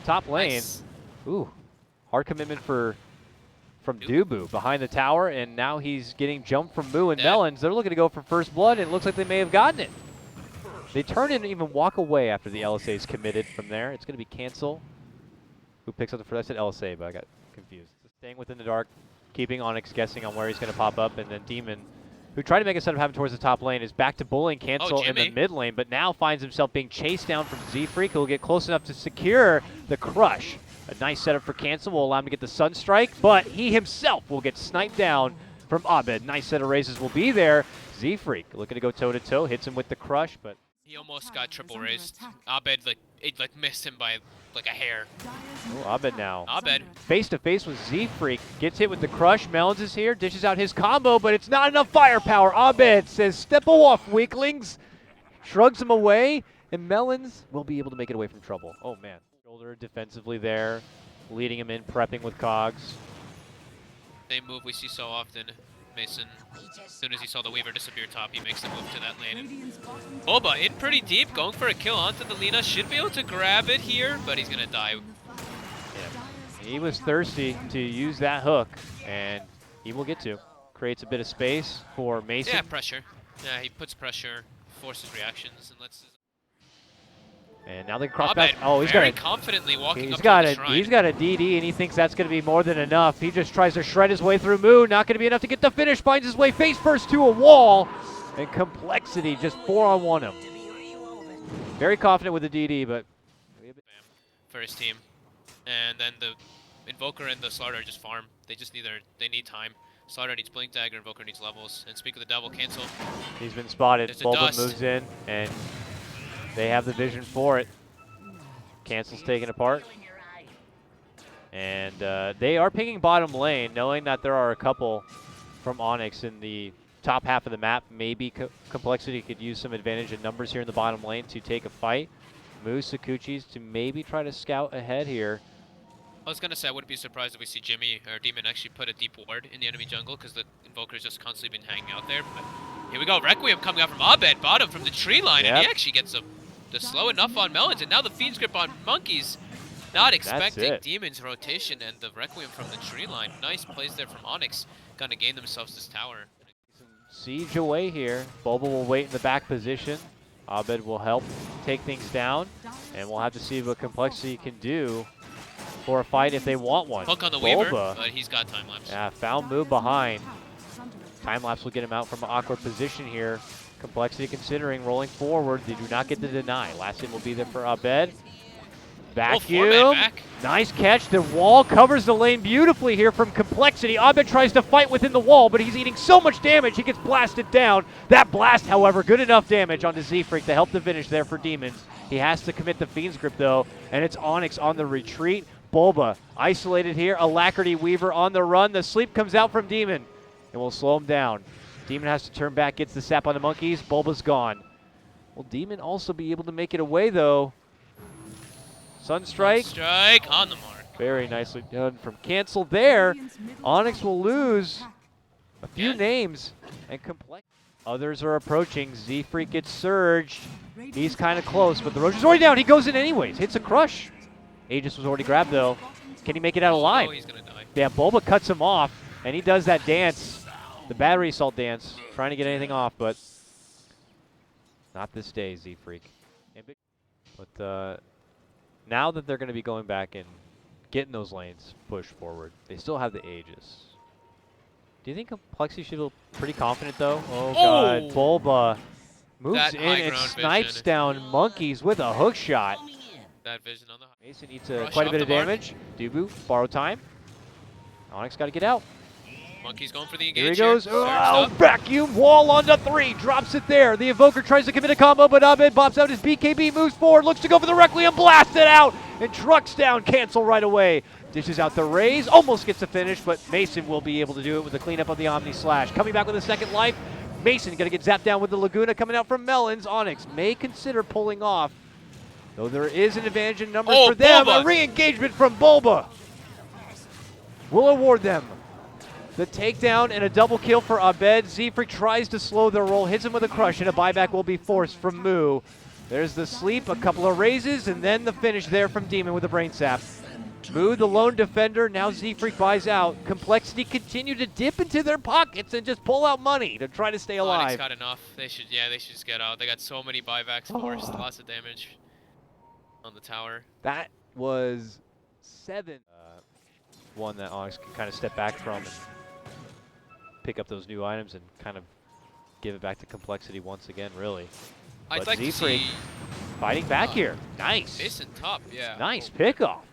top lane. Nice. Ooh, hard commitment from Dubu behind the tower, and now he's getting jumped from Moo and Melons. They're looking to go for first blood, and it looks like they may have gotten it. They turn in and even walk away after the LSA is committed from there. It's going to be cancel. Who picks up the first? I said LSA, but I got confused. Staying within the dark, keeping Onyx guessing on where he's going to pop up, and then Demon, who tried to make a setup happen towards the top lane, is back to bullying cancel in the mid lane, but now finds himself being chased down from zfreek, who will get close enough to secure the crush. A nice setup for cancel will allow him to get the Sunstrike, but he himself will get sniped down from Abed. Nice set of raises will be there. zfreek looking to go toe-to-toe, hits him with the crush, but he almost got triple raised. Abed missed him by like a hair. Oh, Abed now. Abed. Face to face with zfreek, gets hit with the crush. Melons is here, dishes out his combo, but it's not enough firepower. Abed says, "Step off, weaklings." Shrugs him away, and Melons will be able to make it away from trouble. Oh man. Shoulder defensively there, leading him in, prepping with cogs. Same move we see so often. Mason, as soon as he saw the Weaver disappear top, he makes the move to that lane. Bulba in pretty deep, going for a kill onto the Lina. Should be able to grab it here, but he's gonna die. Yeah. He was thirsty to use that hook, and he will get to. Creates a bit of space for Mason. Yeah, pressure. Yeah, he puts pressure, forces reactions, and lets his... And now they cross Abed back. Oh, he's very got confidently walking up he's got to the shrine. He's got a DD, and he thinks that's going to be more than enough. He just tries to shred his way through Moo. Not going to be enough to get the finish. Finds his way face first to a wall, and compLexity just 4-on-1 him. Very confident with the DD, but for his team, and then the Invoker and the Slaughter just farm. They just need time. Slaughter needs Blink Dagger, Invoker needs levels, and Speak of the Devil, cancel. He's been spotted. There's a Bulba dust. moves in, and they have the vision for it. Cancel's taken apart. And they are picking bottom lane, knowing that there are a couple from Onyx in the top half of the map. Maybe compLexity could use some advantage in numbers here in the bottom lane to take a fight. Moves Sakuchi's to maybe try to scout ahead here. I was gonna say I wouldn't be surprised if we see Jimmy or Demon actually put a deep ward in the enemy jungle because the Invoker's just constantly been hanging out there. But here we go, Requiem coming out from Abed, bottom from the tree line, and he actually gets the slow enough on Melons, and now the Fiend's Grip on Monkeys. Not expecting Demon's rotation and the Requiem from the tree line. Nice plays there from Onyx, gonna gain themselves this tower. Siege away here. Bulba will wait in the back position. Abed will help take things down, and we'll have to see what compLexity can do for a fight if they want one. Hook on the Bulba, Weaver, but he's got time lapse. Yeah, found move behind. Time lapse will get him out from an awkward position here. compLexity considering rolling forward. They do not get the deny. Last hit will be there for Abed. Vacuum. Nice catch. The wall covers the lane beautifully here from compLexity. Abed tries to fight within the wall, but he's eating so much damage he gets blasted down. That blast, however, good enough damage onto zfreek to help the finish there for Demons. He has to commit the Fiend's Grip though, and it's Onyx on the retreat. Bulba isolated here. Alacrity Weaver on the run. The sleep comes out from Demon and will slow him down. Demon has to turn back, gets the sap on the monkeys. Bulba's gone. Will Demon also be able to make it away though? Sunstrike. Strike on the mark. Very nicely done from cancel there. Onyx will lose a few names and compLexity. Others are approaching. zfreek gets surged. He's kind of close, but the Roach is already down. He goes in anyways. Hits a crush. Aegis was already grabbed though. Can he make it out alive? Oh, he's gonna die. Yeah, Bulba cuts him off, and he does that dance, the battery assault dance, trying to get anything off, but not this day, zfreek. But now that they're going to be going back and getting those lanes pushed forward, they still have the Aegis. Do you think compLexity should feel pretty confident though? Oh god, Bulba moves in and snipes down Monkeys with a hook shot. That vision on the Mason needs quite a bit of damage. Dubu, borrow time. Onyx got to get out. Monkey's going for the engage. Here he goes. Oh, vacuum wall onto 3. Drops it there. The Invoker tries to commit a combo, but Abed bops out his BKB, moves forward, looks to go for the Requiem, blasts it out, and trucks down cancel right away. Dishes out the raise, almost gets the finish, but Mason will be able to do it with the cleanup of the Omni Slash. Coming back with a second life. Mason going to get zapped down with the Laguna coming out from Melons. Onyx may consider pulling off, though there is an advantage in numbers for them. A re-engagement from Bulba will award them the takedown and a double kill for Abed. zfreek tries to slow the roll, hits him with a crush, and a buyback will be forced from Moo. There's the sleep, a couple of raises, and then the finish there from Demon with the brain sap. Moo, the lone defender, now zfreek buys out. compLexity continue to dip into their pockets and just pull out money to try to stay alive. Onyx got enough. They should just get out. They got so many buybacks forced, lots of damage on the tower. That was 7. One that Onyx can kind of step back from and pick up those new items and kind of give it back to compLexity once again, really. I'd like to see fighting back here. Nice. Mason top, yeah. Nice pickoff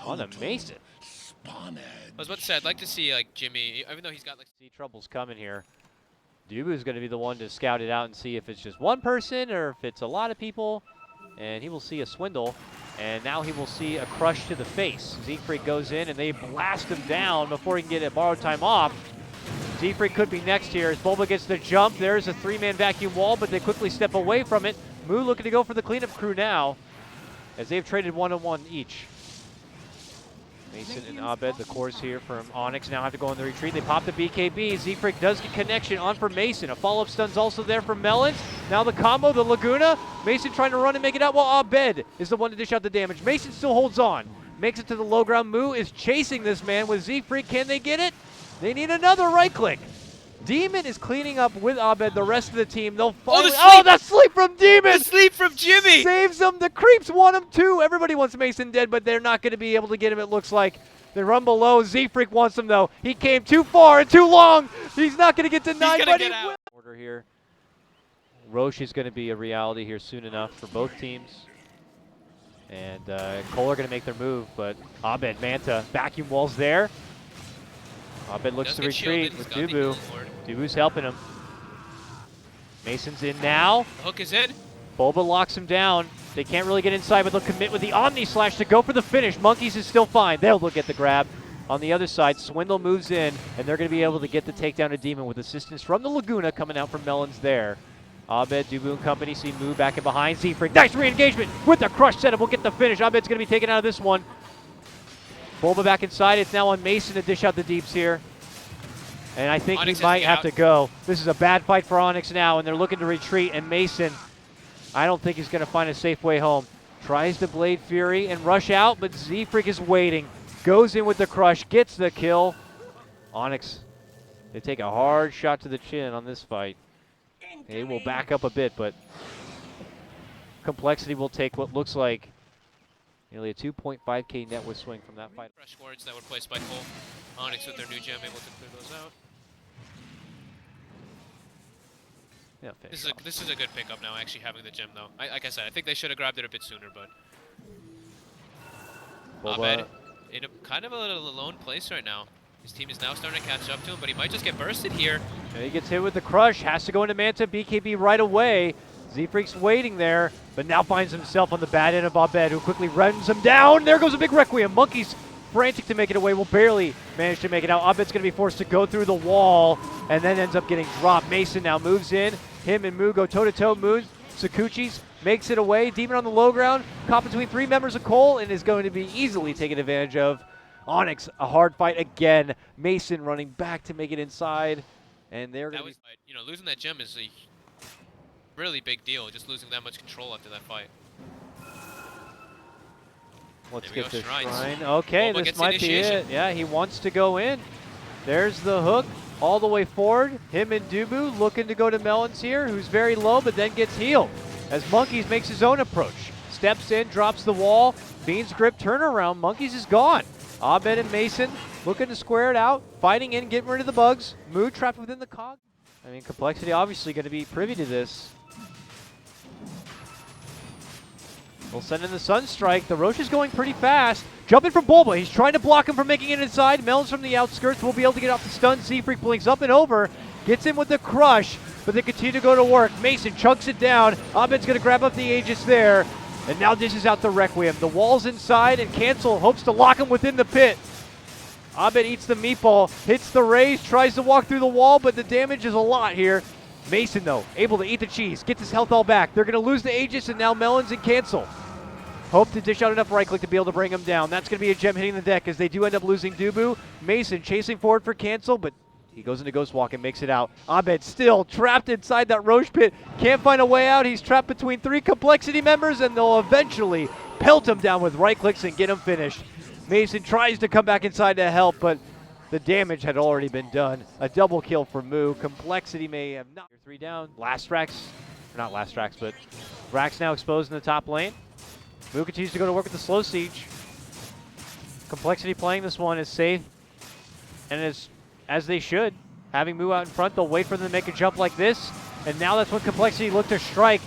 on the Mason. I was about to say, I'd like to see like Jimmy, even though he's got like... See trouble's coming here. Dubu is going to be the one to scout it out and see if it's just one person or if it's a lot of people. And he will see a swindle. And now he will see a crush to the face. zfreek goes in and they blast him down before he can get a borrowed time off. zfreek could be next here as bulba gets the jump. There's a 3-man vacuum wall, but they quickly step away from it. moo looking to go for the cleanup crew now as they've traded 1-on-1 each. Mason and Abed, the course here from Onyx, now have to go on the retreat. They pop the BKB. zfreek does get connection on for Mason. A follow-up stun's also there for Melons. Now the combo, the Laguna. Mason trying to run and make it out while Abed is the one to dish out the damage. Mason still holds on. Makes it to the low ground. moo is chasing this man with zfreek. Can they get it? They need another right click. Demon is cleaning up with Abed, the rest of the team. They'll finally. Oh, the sleep from Demon! The sleep from Jimmy! Saves them. The creeps want him too. Everybody wants Mason dead, but they're not going to be able to get him, it looks like. They run below. zfreek wants him though. He came too far and too long. He's not going to get denied, but he will. Order here. Roche is going to be a reality here soon enough for both teams. And coL are going to make their move, but Abed, Manta, vacuum walls there. Abed looks to retreat with Dubu. Dubu's helping him. Mason's in now. The hook is in. bulba locks him down. They can't really get inside, but they'll commit with the Omni Slash to go for the finish. Monkeys is still fine. They'll look at the grab. On the other side, Swindle moves in, and they're going to be able to get the takedown of Demon with assistance from the Laguna coming out from Melons there. Abed, Dubu and company see Moo back in behind. zfreek, nice re-engagement with the crush setup. We'll get the finish. Abed's going to be taken out of this one. bulba back inside. It's now on Mason to dish out the deeps here. And I think Onyx he might have to go. This is a bad fight for Onyx now, and they're looking to retreat. And Mason, I don't think he's going to find a safe way home. Tries to Blade Fury and rush out, but zfreek is waiting. Goes in with the crush, gets the kill. Onyx, they take a hard shot to the chin on this fight. They will back up a bit, but compLexity will take what looks like nearly a 2.5K net worth swing from that fight. Fresh wards that were placed by coL. Onyx with their new gem able to clear those out. Yeah, this is a good pickup now, actually having the gem though. Like I said, I think they should have grabbed it a bit sooner, but Abed in a kind of a little alone place right now. His team is now starting to catch up to him, but he might just get bursted here. And he gets hit with the crush, has to go into Manta, BKB right away. zfreek's waiting there, but now finds himself on the bad end of Abed, who quickly runs him down. There goes a big Requiem. Monkeys frantic to make it away, will barely manage to make it out. Abed's going to be forced to go through the wall, and then ends up getting dropped. Mason now moves in. Him and moo go toe-to-toe. Moo, Sakuchi's makes it away. Demon on the low ground, caught between 3 members of coL, and is going to be easily taken advantage of. Onyx, a hard fight again. Mason running back to make it inside, and they're going to be... You know, losing that gem is a really big deal, just losing that much control after that fight. Let's get the shrine. Okay, this might be it. Yeah, he wants to go in. There's the hook all the way forward. Him and Dubu looking to go to Melons here, who's very low, but then gets healed as Monkeys makes his own approach. Steps in, drops the wall. Fiend's grip turnaround. Monkeys is gone. Abed and Mason looking to square it out, fighting in, getting rid of the bugs. Moo trapped within the cog. I mean, compLexity obviously going to be privy to this. We'll send in the Sunstrike. The Roche is going pretty fast. Jumping from bulba. He's trying to block him from making it inside. Melons from the outskirts will be able to get off the stun. zfreek blinks up and over. Gets in with the crush, but they continue to go to work. Mason chunks it down. Abed's going to grab up the Aegis there. And now dishes out the Requiem. The wall's inside, and cancel hopes to lock him within the pit. Abed eats the meatball, hits the raise, tries to walk through the wall, but the damage is a lot here. Mason, though, able to eat the cheese, gets his health all back. They're going to lose the Aegis, and now Melons and cancel. Hope to dish out enough right click to be able to bring him down. That's going to be a gem hitting the deck as they do end up losing Dubu. Mason chasing forward for cancel, but He goes into Ghost Walk and makes it out. Abed still trapped inside that Roche pit. Can't find a way out. He's trapped between 3 compLexity members, and they'll eventually pelt him down with right clicks and get him finished. Mason tries to come back inside to help, but the damage had already been done. A double kill for Moo. compLexity may have not. 3 down. Last Rax, not last Rax, but Rax now exposed in the top lane. Moo continues to go to work with the slow siege. compLexity playing this one is safe, and as they should. Having Moo out in front, they'll wait for them to make a jump like this, and now that's when compLexity look to strike.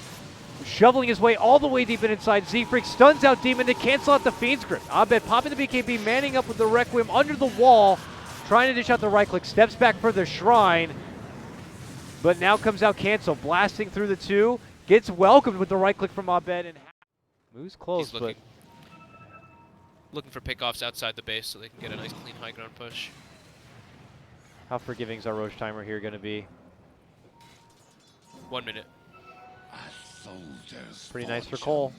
Shoveling his way all the way deep in inside. zfreek stuns out Demon to cancel out the Fiend's Grip. Abed popping the BKB, manning up with the Requiem under the wall, trying to dish out the right click, steps back for the Shrine, but now comes out cancel, blasting through the 2, gets welcomed with the right click from Abed, and Moo's close, He's looking for pickoffs outside the base so they can get a nice clean high ground push. How forgiving is our Roche timer here going to be? 1 minute. Pretty nice for coL.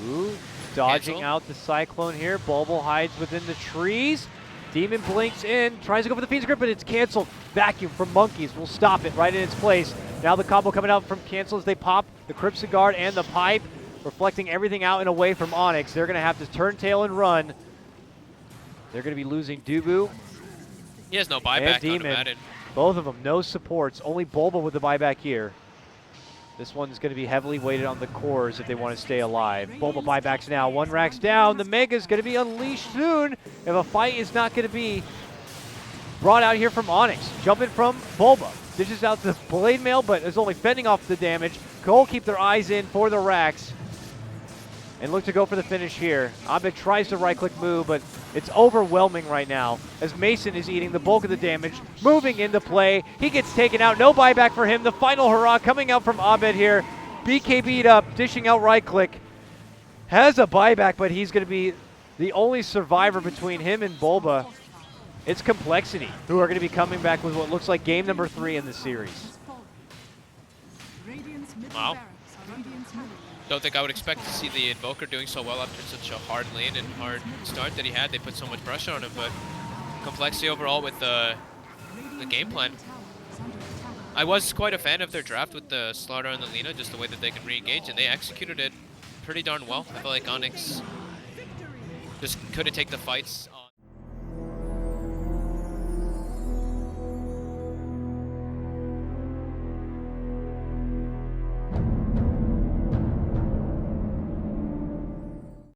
Ooh, dodging Cancel. out the Cyclone here. bulba hides within the trees. Demon blinks in, tries to go for the Fiend's Grip, but it's canceled. Vacuum from Monkeys will stop it right in its place. Now the combo coming out from cancel as they pop the Cryptic Guard and the Pipe, reflecting everything out and away from Onyx. They're going to have to turn tail and run. They're going to be losing Dubu. He has no buyback on Demon. him. Both of them, no supports. Only bulba with the buyback here. This one's going to be heavily weighted on the cores if they want to stay alive. bulba buybacks now. 1 Rax down. The Mega's going to be unleashed soon if a fight is not going to be brought out here from Onyx. Jumping from bulba. Dishes out the Blade Mail, but is only fending off the damage. coL keep their eyes in for the Rax and look to go for the finish here. Abed tries to right-click Moo, but it's overwhelming right now as Mason is eating the bulk of the damage, moving into play. He gets taken out, no buyback for him. The final hurrah coming out from Abed here. BKB'd up, dishing out right-click. Has a buyback, but he's going to be the only survivor between him and bulba. It's compLexity, who are going to be coming back with what looks like game number 3 in the series. Wow. Don't think I would expect to see the Invoker doing so well after such a hard lane and hard start that he had. They put so much pressure on him, but compLexity overall with the game plan. I was quite a fan of their draft with the Slaughter and the Lina, just the way that they can re-engage, and they executed it pretty darn well. I feel like Onyx just couldn't take the fights.